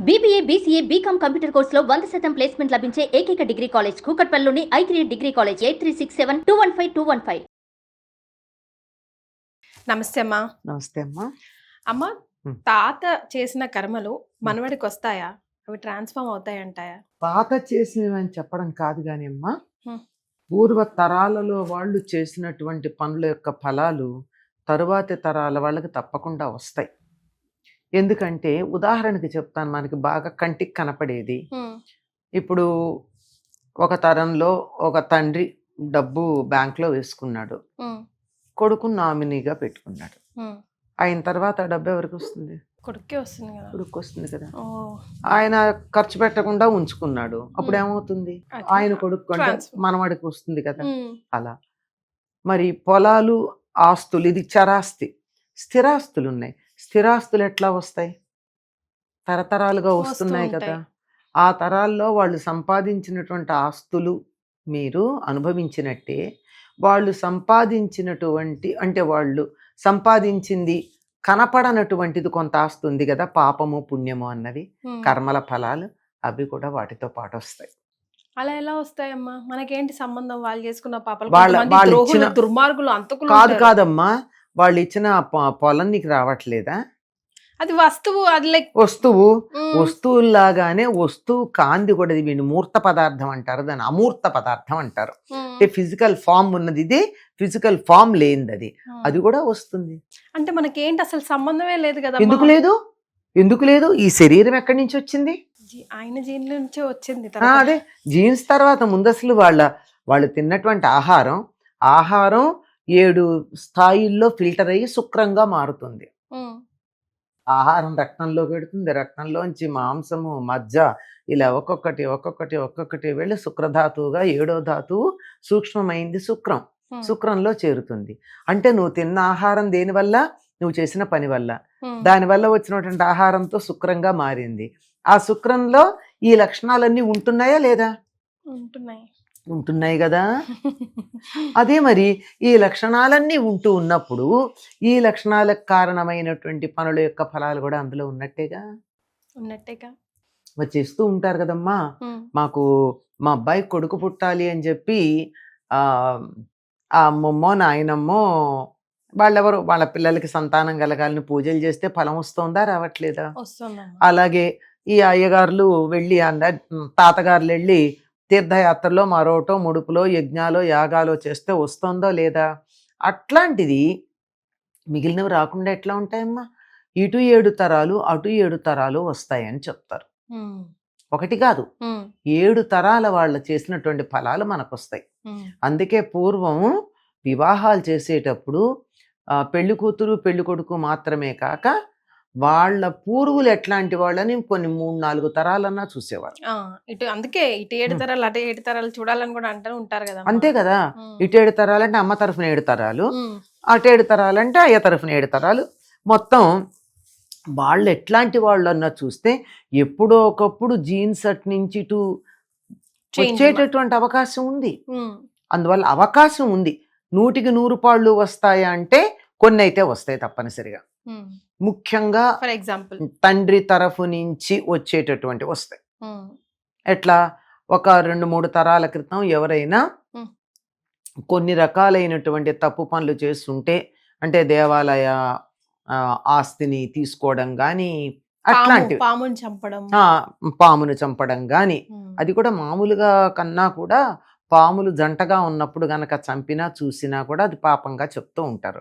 BBA, BCA, BCom computer కోర్సులో 100% placement లభించే ఏకైక డిగ్రీ కాలేజ్ కూకట్పల్లిలోని i3 డిగ్రీ కాలేజ్ 8367215215. నమస్తే అమ్మా. నమస్తే అమ్మా. అమ్మ, తాత చేసిన కర్మలు మనవడికి వస్తాయా? అవి ట్రాన్స్ఫార్మ్ అవుతాయంటాయా? తాత చేసినవని చెప్పడం కాదు కానీ అమ్మా, హ్మ్. పూర్వ తరాలలో వాళ్ళు చేసినటువంటి పనుల యొక్క ఫలాలు తరువాతి తరాల వాళ్ళకి తప్పకుండా వస్తాయి. ఎందుకంటే ఉదాహరణకి చెప్తాను, మనకి బాగా కంటికి కనపడేది. ఇప్పుడు ఒక తరంలో ఒక తండ్రి డబ్బు బ్యాంక్లో వేసుకున్నాడు, కొడుకు నామినీగా పెట్టుకున్నాడు. అయిన తర్వాత ఆ డబ్బు ఎవరికి వస్తుంది? కొడుకే వస్తుంది కదా. కొడుకు వస్తుంది కదా. ఆయన ఖర్చు పెట్టకుండా ఉంచుకున్నాడు, అప్పుడు ఏమవుతుంది? ఆయన కొడుకు అంటే మనవాడికి వస్తుంది కదా. అలా మరి పొలాలు, ఆస్తులు, ఇది చరాస్తి. స్థిరాస్తులు ఉన్నాయి. స్థిరాస్తులు ఎట్లా వస్తాయి? తరతరాలుగా వస్తున్నాయి కదా. ఆ తరాల్లో వాళ్ళు సంపాదించినటువంటి ఆస్తులు మీరు అనుభవించినట్టే, వాళ్ళు సంపాదించినటువంటి అంటే వాళ్ళు సంపాదించింది కనపడనటువంటిది కొంత ఆస్తి ఉంది కదా, పాపము పుణ్యము అన్నవి, కర్మల ఫలాలు, అవి కూడా వాటితో పాటు వస్తాయి. అలా ఎలా వస్తాయమ్మా? మనకేంటి సంబంధం? వాళ్ళు చేసుకున్న పాపాలు, వాళ్ళు ఇచ్చిన దుర్మార్గులు, అంతకులు కాదమ్మా, వాళ్ళు ఇచ్చిన పొలం నీకు రావట్లేదా? అది వస్తువు, అది లైక్ వస్తువులాగానే వస్తువు కాంది కూడా వీడిని మూర్త పదార్థం అంటారు, దాన్ని అమూర్త పదార్థం అంటారు. అంటే ఫిజికల్ ఫామ్ ఉన్నది ఇది, ఫిజికల్ ఫామ్ లేనిది అది, అది కూడా వస్తుంది. అంటే మనకేంటి అసలు సంబంధమే లేదు కదా. ఎందుకు లేదు? ఎందుకు లేదు? ఈ శరీరం ఎక్కడి నుంచి వచ్చింది? ఆయన జీన్స్ నుంచే వచ్చింది. అదే జీన్స్ తర్వాత ముందు అసలు వాళ్ళు తిన్నటువంటి ఆహారం 7 స్థాయిల్లో ఫిల్టర్ అయ్యి శుక్రంగా మారుతుంది. ఆహారం రక్తంలో పెడుతుంది, రక్తంలోంచి మాంసము, మజ్జ, ఇలా ఒక్కొక్కటి వెళ్ళి శుక్రధాతువుగా 7వ ధాతువు సూక్ష్మమైంది శుక్రంలో చేరుతుంది. అంటే నువ్వు తిన్న ఆహారం దేనివల్ల? నువ్వు చేసిన పని వల్ల. దానివల్ల వచ్చినటువంటి ఆహారంతో శుక్రంగా మారింది. ఆ శుక్రంలో ఈ లక్షణాలన్నీ ఉంటున్నాయా లేదా? ఉంటున్నాయి కదా. అదే మరి ఈ లక్షణాలన్నీ ఉంటూ ఉన్నప్పుడు ఈ లక్షణాలకు కారణమైనటువంటి పనుల యొక్క ఫలాలు కూడా అందులో ఉన్నట్టేగా. వచ్చేస్తూ ఉంటారు కదమ్మా. మాకు మా అబ్బాయి కొడుకు పుట్టాలి అని చెప్పి ఆ అమ్మమ్మో నాయనమ్మో వాళ్ళెవరు వాళ్ళ పిల్లలకి సంతానం కలగాలని పూజలు చేస్తే ఫలం వస్తుందా రావట్లేదా? అలాగే ఈ అయ్యగారులు వెళ్ళి తాతగారులు వెళ్ళి తీర్థయాత్రలో మరోటో ముడుపులో యజ్ఞాలో యాగాలో చేస్తే వస్తుందో లేదా? అట్లాంటిది మిగిలినవి రాకుండా ఎట్లా ఉంటాయమ్మా? ఇటు 7 తరాలు అటు 7 తరాలు వస్తాయని చెప్తారు. ఒకటి కాదు, 7 తరాల వాళ్ళు చేసినటువంటి ఫలాలు మనకు వస్తాయి. అందుకే పూర్వం వివాహాలు చేసేటప్పుడు పెళ్లి కూతురు పెళ్లి కొడుకు మాత్రమే కాక వాళ్ళ పూర్వులు ఎట్లాంటి వాళ్ళని కొన్ని 3-4 తరాలన్నా చూసేవారు. అందుకే ఇటు 7 తరాలు అటు 7 తరాలు చూడాలని కూడా అంటూ ఉంటారు కదా. అంతే కదా. ఇటు 7 తరాలంటే అమ్మ తరఫున 7 తరాలు, అటు 7 తరాలంటే అయ్య తరఫున 7 తరాలు. మొత్తం వాళ్ళు ఎట్లాంటి వాళ్ళు అన్నా చూస్తే ఎప్పుడో ఒకప్పుడు జీన్స్ అటు నుంచి ఇటు వచ్చేటటువంటి అవకాశం ఉంది. అందువల్ల అవకాశం ఉంది. 100కి 100 పాళ్ళు వస్తాయా అంటే కొన్ని అయితే వస్తాయి తప్పనిసరిగా. ముఖ్యంగా ఫర్ ఎగ్జాంపుల్ తండ్రి తరఫు నుంచి వచ్చేటటువంటి వస్తాయి. ఎట్లా? ఒక 2-3 తరాల క్రితం ఎవరైనా కొన్ని రకాలైనటువంటి తప్పు పనులు చేస్తుంటే, అంటే దేవాలయ ఆస్తిని తీసుకోవడం కానీ అట్లాంటివి, పామును చంపడం కానీ, అది కూడా మామూలుగా కన్నా కూడా పాములు జంటగా ఉన్నప్పుడు గనక చంపినా చూసినా కూడా అది పాపంగా చెప్తూ ఉంటారు.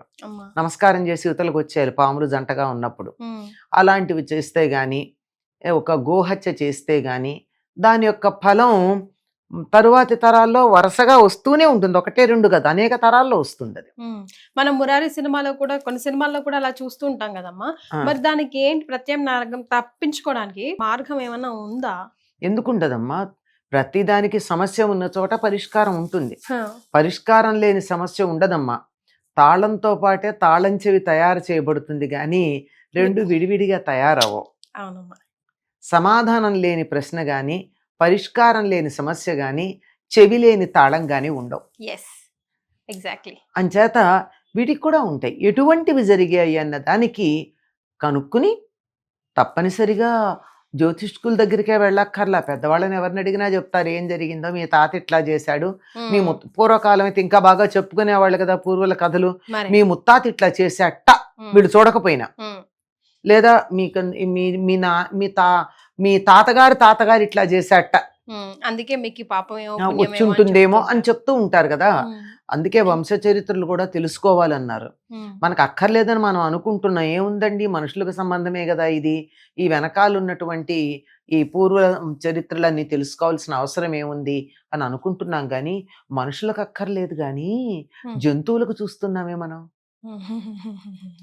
నమస్కారం చేసి యువతలకు వచ్చేయాలి పాములు జంటగా ఉన్నప్పుడు. అలాంటివి చేస్తే గాని, ఒక గోహత్య చేస్తే గాని దాని యొక్క ఫలం తరువాతి తరాల్లో వరుసగా వస్తూనే ఉంటుంది. 1-2 కదా, అనేక తరాల్లో వస్తుంది అది. మనం మురారి సినిమాలో కూడా, కొన్ని సినిమాల్లో కూడా అలా చూస్తూ ఉంటాం కదమ్మా. మరి దానికి ఏంటి ప్రత్యామ్నాయం? తప్పించుకోవడానికి మార్గం ఏమన్నా ఉందా? ఎందుకుంటదమ్మా? ప్రతిదానికి సమస్య ఉన్న చోట పరిష్కారం ఉంటుంది. పరిష్కారం లేని సమస్య ఉండదమ్మా. తాళంతో పాటే తాళం చెవి తయారు చేయబడుతుంది కానీ 2 విడివిడిగా తయారవో. సమాధానం లేని ప్రశ్న గాని, పరిష్కారం లేని సమస్య గాని, చెవి లేని తాళం గాని ఉండవు. అంచేత వీటికి కూడా ఉంటాయి. ఎటువంటివి జరిగాయి అన్న దానికి కనుక్కుని తప్పనిసరిగా జ్యోతిష్కుల దగ్గరికే వెళ్ళక్కర్లా, పెద్దవాళ్ళని ఎవరిని అడిగినా చెప్తారు ఏం జరిగిందో, మీ తాత ఇట్లా చేశాడు, మీ పూర్వకాలం అయితే ఇంకా బాగా చెప్పుకునేవాళ్ళు కదా పూర్వుల కథలు, మరి మీ ముత్తాత ఇట్లా చేశాట వీడు చూడకపోయినా, లేదా మీకు మీ తాతగారు ఇట్లా చేశాట అందుకే మీకు ఈ పాపం ఏమో వచ్చి పుణ్యమేమో అని ఉంటుందేమో అని చెప్తుంటారు. చెప్తూ ఉంటారు కదా. ఉమ్, అందుకే వంశ చరిత్రలు కూడా తెలుసుకోవాలన్నారు. ఉమ్, మనకు అక్కర్లేదని మనం అనుకుంటున్నాం, ఏముందండి మనుషులకు సంబంధమే కదా ఇది, ఈ వెనకాల ఉన్నటువంటి ఈ పూర్వ చరిత్రలన్నీ తెలుసుకోవాల్సిన అవసరం ఏముంది అని అనుకుంటున్నాం, కానీ మనుషులకు అక్కర్లేదు, కానీ జంతువులకు చూస్తున్నామే మనం,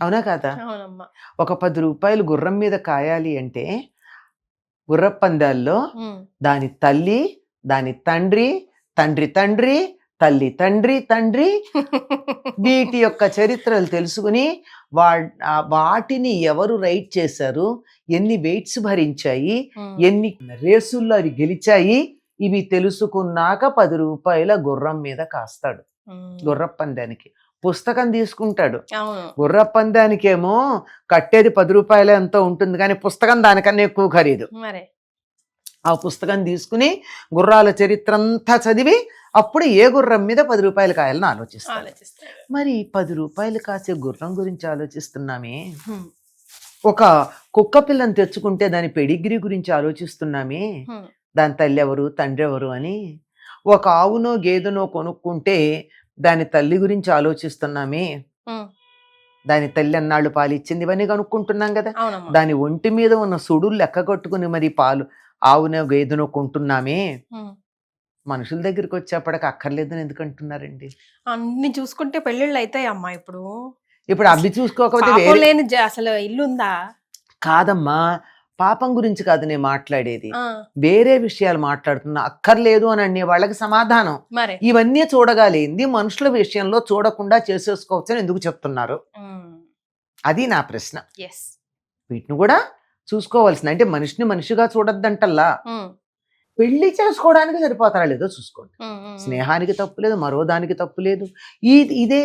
అవునా కాదా? అవునమ్మా. ఒక 10 రూపాయలు గుర్రం మీద కాయాలి అంటే గుర్రపందాల్లో ఉమ్, దాని తల్లి, దాని తండ్రి, తండ్రి తండ్రి, తల్లి తండ్రి తండ్రి, వీటి యొక్క చరిత్రలు తెలుసుకుని వాటిని ఎవరు రైట్ చేశారు, ఎన్ని వెయిట్స్ భరించాయి, ఉమ్, ఎన్ని రేసుల్లో అవి గెలిచాయి, ఇవి తెలుసుకున్నాక 10 రూపాయల గుర్రం మీద కాస్తాడు. ఉమ్, గుర్రపందానికి పుస్తకం తీసుకుంటాడు. అవును. గుర్రపందానికేమో కట్టేది 10 రూపాయలు ఎంతో ఉంటుంది, కానీ పుస్తకం దానికన్నా ఎక్కువ ఖరీదు. మరి ఆ పుస్తకం తీసుకుని గుర్రాల చరిత్ర అంతా చదివి అప్పుడు ఏ గుర్రం మీద 10 రూపాయలు కాయాలని ఆలోచిస్తాడు. ఆలోచిస్తాడు. మరి 10 రూపాయలు కాసే గుర్రం గురించి ఆలోచిస్తున్నామే, ఉమ్, ఒక కుక్క పిల్లని తెచ్చుకుంటే దాని పెడిగ్రీ గురించి ఆలోచిస్తున్నామే, ఉమ్, దాని తల్లి ఎవరు తండ్రి ఎవరు అని. ఒక ఆవునో గేదెనో కొనుక్కుంటే దాని తల్లి గురించి ఆలోచిస్తున్నామే, ఉమ్, దాని తల్లి అన్నాళ్ళు పాలు ఇచ్చింది, ఇవన్నీ కనుక్కుంటున్నాం కదా. అవునమ్మా. దాని ఒంటి మీద ఉన్న సుడులు లెక్క కట్టుకుని మరి పాలు ఆవునో గేదెనో కొంటున్నామే. ఉమ్. మనుషుల దగ్గరికి వచ్చేప్పటికి అక్కర్లేదని ఎందుకు అంటున్నారండి? అన్ని చూసుకుంటే పెళ్ళిళ్ళు అవుతాయి అమ్మా ఇప్పుడు. ఇప్పుడు అవి చూసుకోకపోతే పాపం వేరే లేని అసలు ఇల్లుందా? కాదమ్మా, పాపం గురించి కాదు నేను మాట్లాడేది, ఆ, వేరే విషయాలు మాట్లాడుతున్నా. అక్కర్లేదు అని అనే వాళ్ళకి సమాధానం, మరి ఇవన్నీ చూడగలిగింది మనుషుల విషయంలో చూడకుండా చేసేసుకోవచ్చు అని ఎందుకు చెప్తున్నారు, అది నా ప్రశ్న. ఎస్. వీటిని కూడా చూసుకోవాల్సింది. అంటే మనిషిని మనిషిగా చూడొద్దంటల్లా, పెళ్లి చేసుకోవడానికి సరిపోతారా లేదో చూసుకోండి. స్నేహానికి తప్పు లేదు, మరో దానికి తప్పు లేదు. ఇదే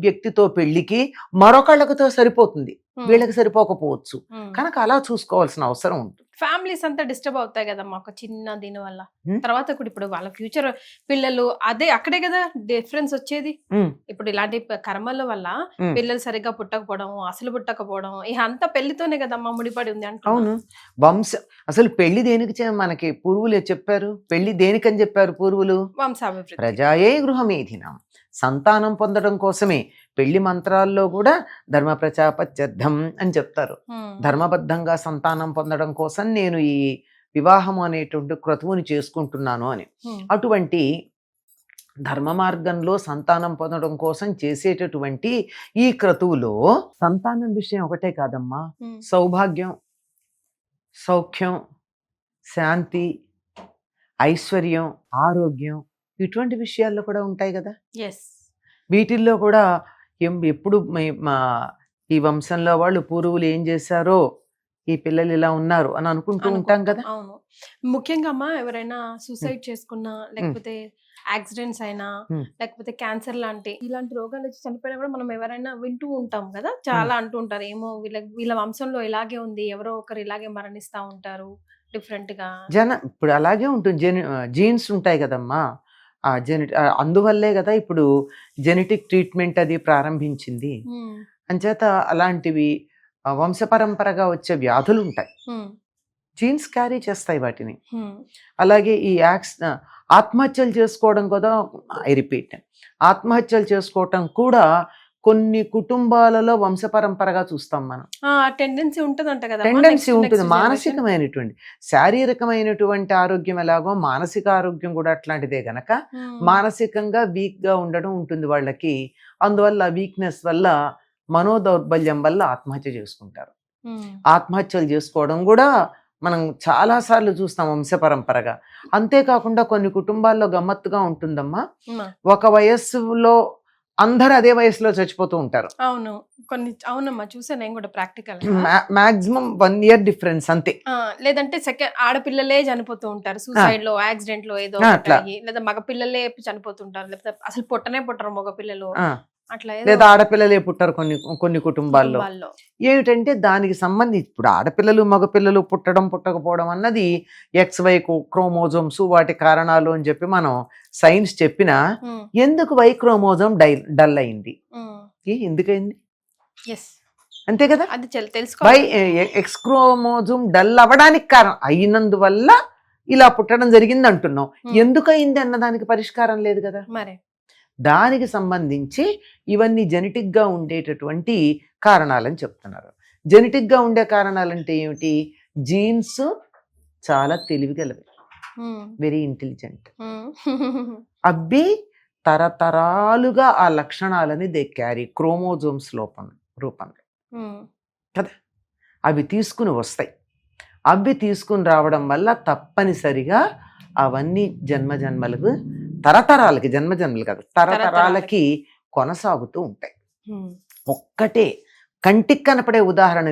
వ్యక్తితో పెళ్లికి మరొకళ్ళతో సరిపోతుంది, వీళ్ళకి సరిపోకపోవచ్చు, కనుక అలా చూసుకోవాల్సిన అవసరం ఉంటుంది. ఫ్యామిలీస్ అంతా డిస్టర్బ్ అవుతాయి కదమ్మా ఒక చిన్న దీని వల్ల. ఉమ్. తర్వాత కూడా ఇప్పుడు వాళ్ళ ఫ్యూచర్ పిల్లలు అదే అక్కడే కదా డిఫరెన్స్ వచ్చేది. ఉమ్, ఇప్పుడు ఇలాంటి కర్మల వల్ల ఉమ్. పిల్లలు సరిగ్గా పుట్టకపోవడం, అసలు పుట్టకపోవడం, ఇక అంతా పెళ్లితోనే కదమ్మా ముడిపడి ఉంది అంటున్నా. అవును. అసలు పెళ్లి దేనికి మనకి పూర్వులు చెప్పారు, పెళ్లి దేనికని చెప్పారు పూర్వులు? వంశాభివృద్ధి. ప్రజాయే గృహమేధినం, సంతానం పొందడం కోసమే. పెళ్లి మంత్రాల్లో కూడా ధర్మ ప్రజాపత్యర్థం అని చెప్తారు. ధర్మబద్ధంగా సంతానం పొందడం కోసం నేను ఈ వివాహం అనేటువంటి క్రతువుని చేసుకుంటున్నాను అని. అటువంటి ధర్మ మార్గంలో సంతానం పొందడం కోసం చేసేటటువంటి ఈ క్రతువులో సంతానం విషయం ఒకటే కాదమ్మా, సౌభాగ్యం, సౌఖ్యం, శాంతి, ఐశ్వర్యం, ఆరోగ్యం, ఇటువంటి విషయాల్లో కూడా ఉంటాయి కదా. ఎస్. వీటిల్లో కూడా ఎప్పుడు ఈ వంశంలో వాళ్ళు పూర్వులు ఏం చేశారో, ఈ పిల్లలు ఇలా ఉన్నారు అని అనుకుంటూ ఉంటాం కదా. అవును. ముఖ్యంగా అమ్మా ఎవరైనా సూసైడ్ చేసుకున్నా, లేకపోతే యాక్సిడెంట్స్ అయినా, లేకపోతే క్యాన్సర్ లాంటి ఇలాంటి రోగాలు వచ్చి చనిపోయినా కూడా మనం ఎవరైనా వింటూ ఉంటాం కదా. చాలా అంటూ ఉంటారు, ఏమో వీళ్ళ వంశంలో ఇలాగే ఉంది, ఎవరో ఒకరు ఇలాగే మరణిస్తా ఉంటారు డిఫరెంట్ గా. ఇప్పుడు అలాగే ఉంటుంది, జీన్స్ ఉంటాయి కదమ్మా, ఆ అందువల్లే కదా ఇప్పుడు జెనెటిక్ ట్రీట్మెంట్ అది ప్రారంభించింది. అంచేత అలాంటివి వంశపరంపరగా వచ్చే వ్యాధులు ఉంటాయి, జీన్స్ క్యారీ చేస్తాయి వాటిని. అలాగే ఈ ఆత్మహత్యలు చేసుకోవడం కూడా, ఐ రిపీట్, ఆత్మహత్యలు చేసుకోవటం కూడా కొన్ని కుటుంబాలలో వంశపరంపరగా చూస్తాం మనం. టెండెన్సీ ఉంటుంది కదా. టెండెన్సీ ఉంటుంది, మానసికమైనటువంటి, శారీరకమైనటువంటి ఆరోగ్యం ఎలాగో మానసిక ఆరోగ్యం కూడా అట్లాంటిదే గనక మానసికంగా వీక్ గా ఉండడం ఉంటుంది వాళ్ళకి. అందువల్ల వీక్నెస్ వల్ల, మనోదౌర్బల్యం వల్ల ఆత్మహత్య చేసుకుంటారు. ఆత్మహత్యలు చేసుకోవడం కూడా మనం చాలా సార్లు చూస్తాం వంశపరంపరగా. అంతేకాకుండా కొన్ని కుటుంబాల్లో గమ్మత్తుగా ఉంటుందమ్మా, ఒక వయస్సులో అందరూ అదే వయసులో చచ్చిపోతూ ఉంటారు. అవును, కొన్ని అవునమ్మా చూసా నేను కూడా ప్రాక్టికల్. మాక్సిమం 1 year డిఫరెన్స్ అంతే. లేదంటే సెకండ్ ఆడపిల్లలే చనిపోతూ ఉంటారు సూసైడ్ లో, యాక్సిడెంట్ లో ఏదో, లేదా మగ పిల్లలే చనిపోతుంటారు, లేకపోతే అసలు పుట్టనే పుట్టరు మగ పిల్లలు. అట్లా ఏదో లేదా ఆడపిల్లలే పుట్టారు కొన్ని కొన్ని కుటుంబాల్లో. కుటుంబాల్లో. ఏమిటంటే దానికి సంబంధించి ఇప్పుడు ఆడపిల్లలు మగపిల్లలు పుట్టడం పుట్టకపోవడం అన్నది XY క్రోమోజోమ్స్ వాటి కారణాలు అని చెప్పి మనం సైన్స్ చెప్పినా ఉమ్, ఎందుకు Y క్రోమోజోమ్ డల్ అయింది, ఉమ్. ఎందుకైంది? ఎస్, అంతే కదా. అది తెలుసుకోవాలి. X క్రోమోజోమ్ డల్ అవ్వడానికి కారణం అయినందువల్ల ఇలా పుట్టడం జరిగింది అంటున్నాం. ఎందుకు అయింది అన్నదానికి పరిష్కారం లేదు కదా. మరి దానికి సంబంధించి ఇవన్నీ జెనెటిక్ గా ఉండేటటువంటి కారణాలని చెప్తున్నారు. జెనెటిక్ గా ఉండే కారణాలంటే ఏమిటి? జీన్స్ చాలా తెలివిగలవి, ఉమ్, వెరీ ఇంటెలిజెంట్. ఉమ్. అవి తరతరాలుగా ఆ లక్షణాలని దే క్యారీ క్రోమోజోమ్స్ రూపంలో ఉమ్, కదా. అవి తీసుకుని వస్తాయి. అవి తీసుకుని రావడం వల్ల తప్పనిసరిగా అవన్నీ జన్మజన్మలకు తరతరాలకి, జన్మజన్మలు కాదు తరతరాలకి కొనసాగుతూ ఉంటాయి. ఉమ్, ఒక్కటే కంటికి కనపడే ఉదాహరణ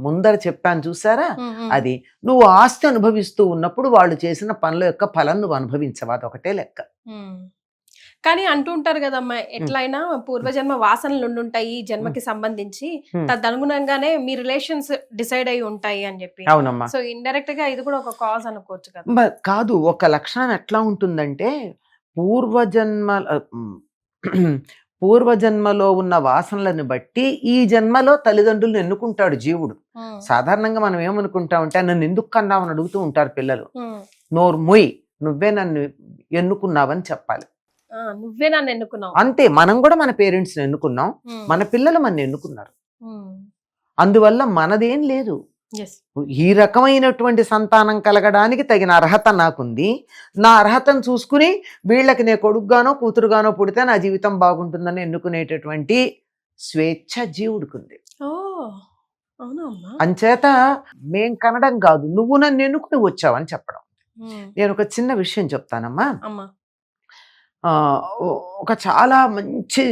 ముందర చెప్పాను చూసారా, ఉమ్, ఉమ్. అది నువ్వు ఆస్తి అనుభవిస్తూ ఉన్నప్పుడు వాళ్ళు చేసిన పనుల యొక్క ఫలం నువ్వు అనుభవించవు, అదొకటే లెక్క. ఉమ్. కానీ అంటూ ఉంటారు కదమ్మా, ఎట్లయినా పూర్వజన్మ వాసనలు ఉండుంటాయి ఈ జన్మకి సంబంధించి, తదనుగుణంగానే మీ రిలేషన్స్ డిసైడ్ అయి ఉంటాయి అని చెప్పి. అవునమ్మా. సో ఇండైరెక్ట్ గా ఇది కూడా ఒక కాజ్ అనుకోవచ్చు కదా. కాదు, ఒక లక్షణం ఎట్లా ఉంటుందంటే పూర్వజన్మలో ఉన్న వాసనలను బట్టి ఈ జన్మలో తల్లిదండ్రులను ఎన్నుకుంటాడు జీవుడు. ఉమ్, సాధారణంగా మనం ఏమనుకుంటామంటే నన్ను ఎందుకు కన్నావని అడుగుతూ ఉంటారు పిల్లలు. ఉమ్. నోరు మొయ్, నువ్వే నన్ను ఎన్నుకున్నావని చెప్పాలి. నువ్వే నన్ను ఎన్నుకున్నావు. అంతే, మనం కూడా మన పేరెంట్స్ని ఎన్నుకున్నాం, ఉమ్, మన పిల్లలు మన ఎన్నుకున్నారు. ఉమ్. అందువల్ల మనదేం లేదు. Yes. ఈ రకమైనటువంటి సంతానం కలగడానికి తగిన అర్హత నాకుంది, నా అర్హతను చూసుకుని వీళ్ళకి నేను కొడుకుగానో కూతురుగానో పుడితే నా జీవితం బాగుంటుందని ఎన్నుకునేటటువంటి స్వేచ్ఛ జీవుడికుంది. ఓ, అవునా అమ్మా? అంచేత మేం కనడం కాదు, నువ్వు నన్ను ఎన్నుకుని వచ్చావని చెప్పడం. ఉమ్, నేను ఒక చిన్న విషయం చెప్తానమ్మా. అమ్మా. ఒక చాలా మంచి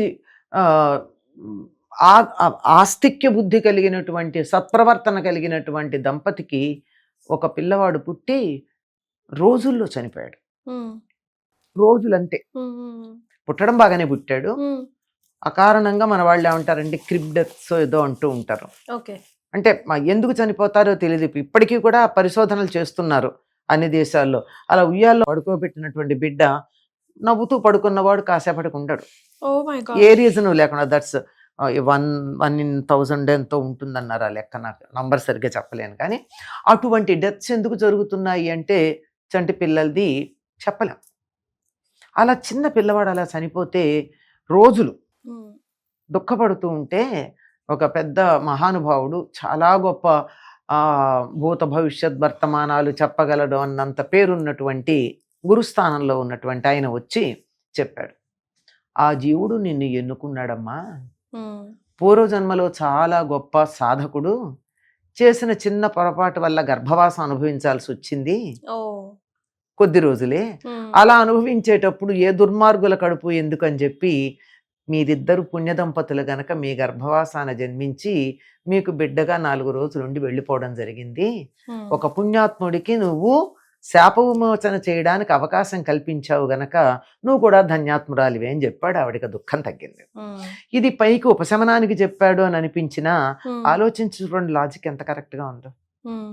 ఆస్తిక్య బుద్ధి కలిగినటువంటి సత్ప్రవర్తన కలిగినటువంటి దంపతికి ఒక పిల్లవాడు పుట్టి రోజుల్లో చనిపోయాడు. ఉమ్, రోజులంతే, ఉమ్, ఉమ్, పుట్టడం బాగానే పుట్టాడు. ఉమ్. అకారణంగా మన వాళ్ళు ఏమంటారంటే క్రిప్ డెత్స్ ఏదో అంటూ ఉంటారు. ఓకే. అంటే ఎందుకు చనిపోతారో తెలియదు. ఇప్పటికీ కూడా పరిశోధనలు చేస్తున్నారు అన్ని దేశాల్లో. అలా ఉయ్యాల్లో పడుకోబెట్టినటువంటి బిడ్డ నవ్వుతూ పడుకున్నవాడు కాసేపటికి ఉండడు, ఓ మై గాడ్. ఏ రీజన్ లేకుండా. దట్స్ 1 in 1000 ఎంతో ఉంటుందన్నారు ఆ లెక్క, నాకు నంబర్ సరిగ్గా చెప్పలేను. కానీ అటువంటి డెత్స్ ఎందుకు జరుగుతున్నాయి అంటే చంటి పిల్లలది చెప్పలేం. అలా చిన్న పిల్లవాడు అలా చనిపోతే రోజులు ఉమ్, దుఃఖపడుతూ ఉంటే ఒక పెద్ద మహానుభావుడు, చాలా గొప్ప భూత భవిష్యత్ వర్తమానాలు చెప్పగలడు అన్నంత పేరున్నటువంటి గురుస్థానంలో ఉన్నటువంటి ఆయన వచ్చి చెప్పాడు, ఆ జీవుడు నిన్ను ఎన్నుకున్నాడమ్మా. ఉమ్, పూర్వజన్మలో చాలా గొప్ప సాధకుడు, చేసిన చిన్న పొరపాటు వల్ల గర్భవాసం అనుభవించాల్సి వచ్చింది, ఓ, కొద్ది రోజులే. ఉమ్, అలా అనుభవించేటప్పుడు ఏ దుర్మార్గుల కడుపు ఎందుకని చెప్పి మీరిద్దరు పుణ్యదంపతులు గనక మీ గర్భవాసాన జన్మించి మీకు బిడ్డగా 4 రోజులు ఉండి వెళ్ళిపోవడం జరిగింది. ఉమ్, ఒక పుణ్యాత్ముడికి నువ్వు శాప విమోచన చేయడానికి అవకాశం కల్పించావు గనక నువ్వు కూడా ధన్యాత్మురాలివే అని చెప్పాడు. ఆవిడకి దుఃఖం తగ్గింది. ఉమ్, ఇది పైకి ఉపశమనానికి చెప్పాడు అని అనిపించినా ఉమ్, ఆలోచించుకోండి లాజిక్ ఎంత కరెక్ట్ గా ఉందో. ఉమ్.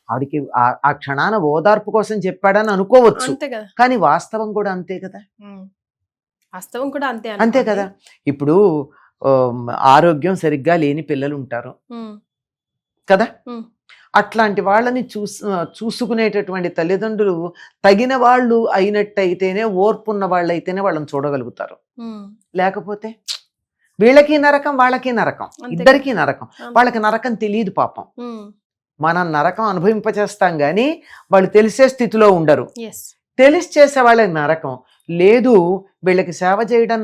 ఆవిడికి ఆ క్షణాన ఓదార్పు కోసం చెప్పాడని అనుకోవచ్చు, అంతే కదా. కానీ వాస్తవం కూడా అంతే కదా. ఉమ్. వాస్తవం కూడా అంతే అంతే అనుకోండి. కదా. ఇప్పుడు ఆరోగ్యం సరిగ్గా లేని పిల్లలు ఉంటారు ఉమ్, కదా. ఉమ్. అట్లాంటి వాళ్ళని చూసుకునేటటువంటి తల్లిదండ్రులు తగిన వాళ్ళు అయినట్టయితేనే, ఓర్పున్న వాళ్ళు అయితేనే వాళ్ళని చూడగలుగుతారు. ఉమ్, లేకపోతే వీళ్ళకి నరకం వాళ్ళకి నరకం, అంతే ఇద్దరికీ నరకం. అంతే. వాళ్ళకి నరకం తెలియదు పాపం. ఉమ్, మనం నరకం అనుభవింపచేస్తాం కానీ వాళ్ళు తెలిసే స్థితిలో ఉండరు. ఎస్. తెలిసి చేసే వాళ్ళకి నరకం లేదు. వీళ్ళకి సేవ చేయడం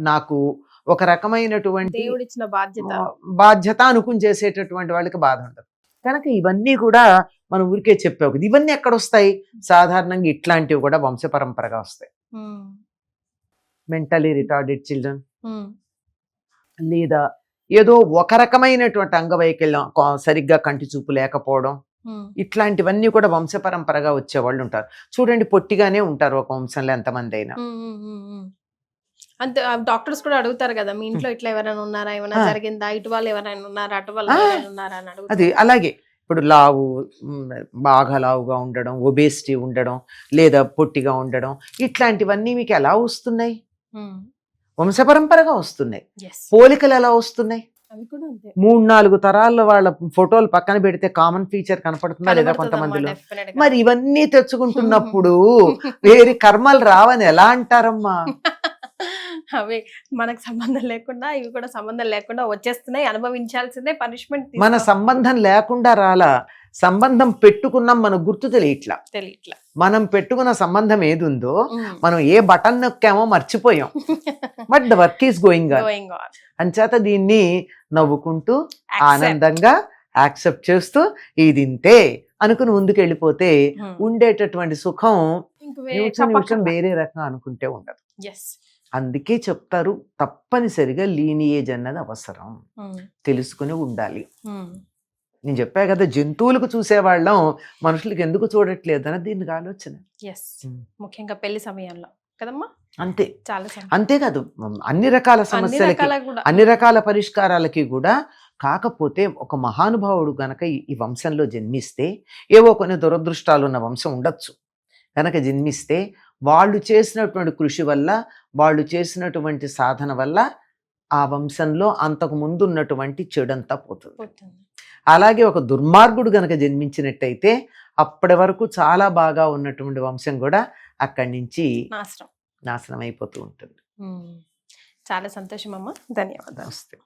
నాకు ఒక రకమైనటువంటి దేవుడిచ్చిన బాధ్యత. బాధ్యత అనుకుని చేసేటటువంటి వాళ్ళకి బాధ ఉండదు. కనుక ఇవన్నీ కూడా మనం ఊరికే చెప్పావు కదా. ఇవన్నీ ఎక్కడ వస్తాయి? సాధారణంగా ఇట్లాంటివి కూడా వంశపరంపరగా వస్తాయి. ఉమ్, మెంటలీ రిటార్డెడ్ చిల్డ్రన్, ఉమ్, లేదా ఏదో ఒక రకమైనటువంటి అంగవైకల్యం, సరిగ్గా కంటి చూపు లేకపోవడం, ఉమ్, ఇట్లాంటివన్నీ కూడా వంశపరంపరగా వచ్చేవాళ్ళు ఉంటారు. చూడండి, పొట్టిగానే ఉంటారు ఒక వంశంలో ఎంతమంది అయినా. ఉమ్, ఉమ్, ఉమ్, ఉమ్. అంతే డాక్టర్స్ కూడా అడుగుతారు కదా, మీ ఇంట్లో ఇట్లా ఎవరైనా ఉన్నారా, ఏమైనా ఆ. జరిగిందా, ఇటు వాళ్ళు ఎవరైనా ఉన్నారా, అటు వాళ్ళు ఆ. ఎవరైనా ఉన్నారా అని అడుగుతారు. అది అలాగే ఇప్పుడు లావు, బాగా లావుగా ఉండడం, ఒబేసిటీ ఉండడం, లేదా పొట్టిగా ఉండడం, ఇట్లాంటివన్నీ మీకు ఎలా వస్తున్నాయి? వంశపరంపరగా వస్తున్నాయి. ఎస్, పోలికలు ఎలా వస్తున్నాయి? అవి కూడా అంతే 3-4 తరాల్లో వాళ్ళ ఫోటోలు పక్కన పెడితే కామన్ ఫీచర్ కనపడుతుందా లేదా కొంతమందిలో? మరి ఇవన్నీ తెచ్చుకుంటున్నప్పుడు వేరే కర్మలు రావని ఎలా అంటారమ్మా? అవి మనకు సంబంధం లేకుండా, ఇవి కూడా సంబంధం లేకుండా వచ్చేస్తున్నాయి, అనుభవించాల్సిందే పనిష్మెంట్. మన సంబంధం లేకుండా రాలా, సంబంధం పెట్టుకున్నాం, మన గుర్తు తెలియట్లా. తెలియట్లా. మనం పెట్టుకున్న సంబంధం ఏది ఉందో మనం ఏ బటన్ నొక్కామో మర్చిపోయాం. But the work is going on. అంచేత దీన్ని నవ్వుకుంటూ ఆనందంగా యాక్సెప్ట్ చేస్తూ ఇది ఇంతే అనుకుని ముందుకు వెళ్ళిపోతే ఉండేటటువంటి సుఖం నిమిషం వేరే రకంగా అనుకుంటే ఉండదు. అందుకే చెప్తారు తప్పనిసరిగా లీనియేజ్ అన్నది అవసరం, తెలుసుకుని ఉండాలి. నేను చెప్పా కదా, జంతువులకు చూసేవాళ్ళం మనుషులకు ఎందుకు చూడట్లేదు అని దీనికి ఆలోచన. ముఖ్యంగా పెళ్లి సమయంలో కదమ్మా. అంతే, చాలా అంతేకాదు అన్ని రకాల సమస్యలకి, అన్ని రకాల పరిష్కారాలకి కూడా. కాకపోతే ఒక మహానుభావుడు గనక ఈ వంశంలో జన్మిస్తే, ఏవో కొన్ని దురదృష్టాలు ఉన్న వంశం ఉండొచ్చు గనక జన్మిస్తే, వాళ్ళు చేసినటువంటి కృషి వల్ల, వాళ్ళు చేసినటువంటి సాధన వల్ల ఆ వంశంలో అంతకు ముందు ఉన్నటువంటి చెడంతా పోతుంది. అలాగే ఒక దుర్మార్గుడు గనక జన్మించినట్టయితే అప్పటి వరకు చాలా బాగా ఉన్నటువంటి వంశం కూడా అక్కడి నుంచి నాశనం అయిపోతూ ఉంటుంది. చాలా సంతోషం అమ్మా, ధన్యవాదాలు.